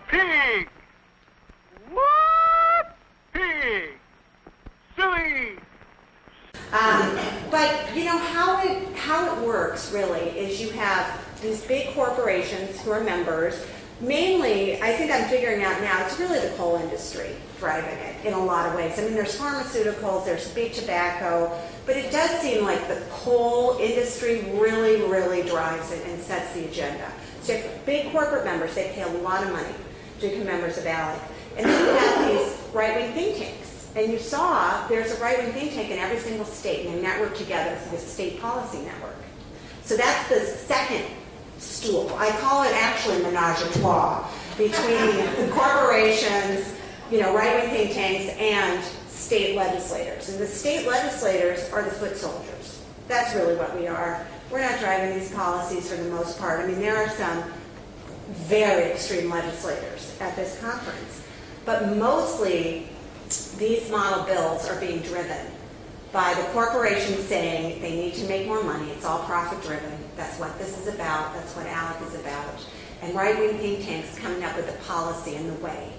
Pig! What? Pig! Silly! But you know how it works really is you have these big corporations who are members. Mainly, I think I'm figuring out now, it's really the coal industry driving it in a lot of ways. I mean, there's pharmaceuticals, there's big tobacco, but it does seem like the coal industry really, really drives it and sets the agenda. So you have big corporate members, they pay a lot of money to become members of ALEC. And then you have these right-wing think tanks. And you saw there's a right-wing think tank in every single state, and they network together through the state policy network. So that's the second stool. I call it actually menage a trois between corporations, right-wing think tanks, and state legislators. And the state legislators are the foot soldiers. That's really what we are. We're not driving these policies for the most part. I mean, there are some very extreme legislators at this conference, but mostly these model bills are being driven by the corporations saying they need to make more money. It's all profit driven. That's what this is about. That's what ALEC is about. And right-wing think tanks coming up with a policy and the way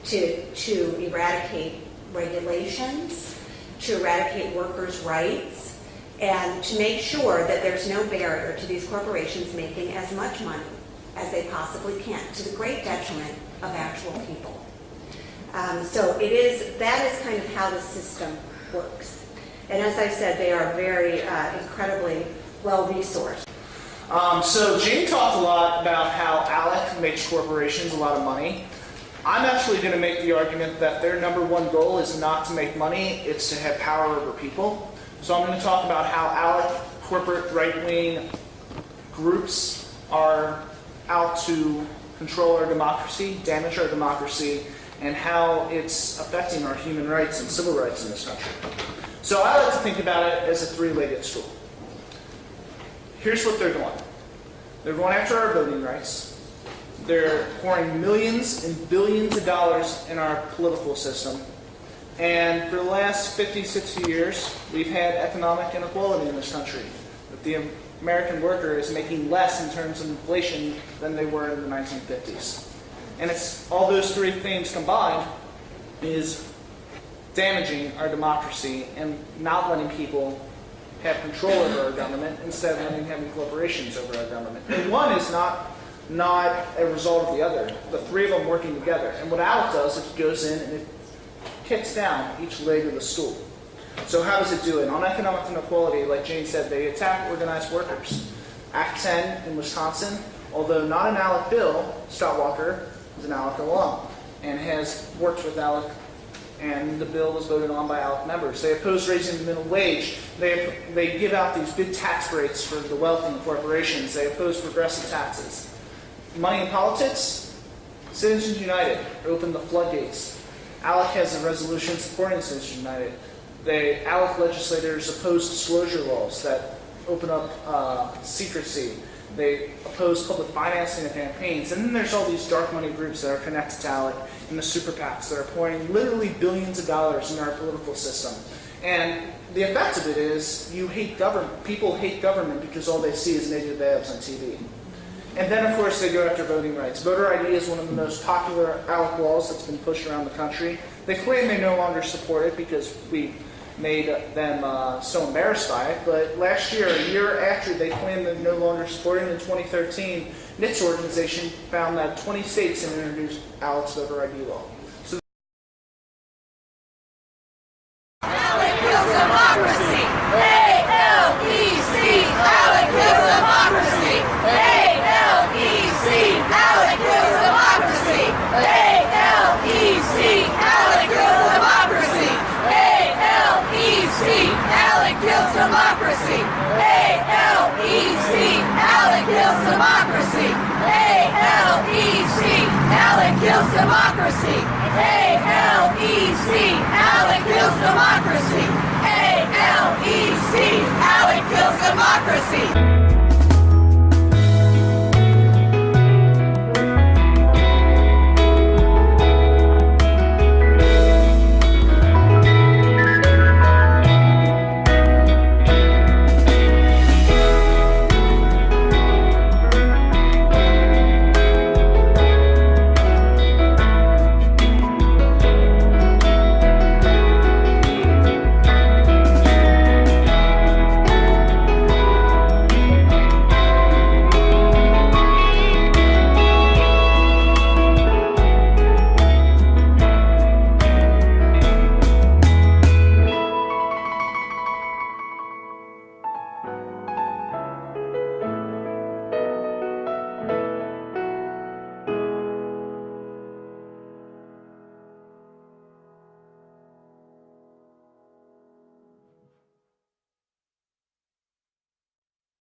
to eradicate regulations, to eradicate workers' rights, and to make sure that there's no barrier to these corporations making as much money as they possibly can, to the great detriment of actual people. So that is kind of how the system works. And as I said, they are very incredibly well-resourced. So Jane talked a lot about how ALEC makes corporations a lot of money. I'm actually going to make the argument that their number one goal is not to make money, it's to have power over people. So I'm going to talk about how ALEC corporate right-wing groups are out to control our democracy, damage our democracy, and how it's affecting our human rights and civil rights in this country. So I like to think about it as a three-legged stool. Here's what they're doing. They're going after our voting rights. They're pouring millions and billions of dollars in our political system. And for the last 50, 60 years, we've had economic inequality in this country. That the American worker is making less in terms of inflation than they were in the 1950s. And it's all those three things combined is damaging our democracy and not letting people have control over our government instead of having corporations over our government. And one is not a result of the other. The three of them working together. And what ALEC does is it goes in and it kicks down each leg of the stool. So how does it do it? On economic inequality, like Jane said, they attack organized workers. Act 10 in Wisconsin, although not an ALEC bill, Scott Walker is an ALEC alum and has worked with ALEC, and the bill was voted on by ALEC members. They oppose raising the minimum wage. They give out these big tax breaks for the wealthy and corporations. They oppose progressive taxes. Money in politics, Citizens United opened the floodgates. ALEC has a resolution supporting Citizens United. ALEC legislators oppose disclosure laws that open up secrecy. They oppose public financing of campaigns. And then there's all these dark money groups that are connected to ALEC and the super PACs that are pouring literally billions of dollars in our political system. And the effect of it is people hate government because all they see is negative ads on TV. And then, of course, they go after voting rights. Voter ID is one of the most popular ALEC laws that's been pushed around the country. They claim they no longer support it because we made them so embarrassed by it. But last year, a year after they claimed they're no longer supporting it in 2013, NIT's organization found that 20 states had introduced ALEC's voter ID law. So ALEC kills democracy! ALEC! ALEC kills democracy! ALEC! ALEC kills democracy! ALEC! ALEC kills democracy! ALEC! ALEC kills democracy! ALEC! ALEC kills democracy! ALEC! ALEC kills democracy! ALEC! ALEC kills democracy!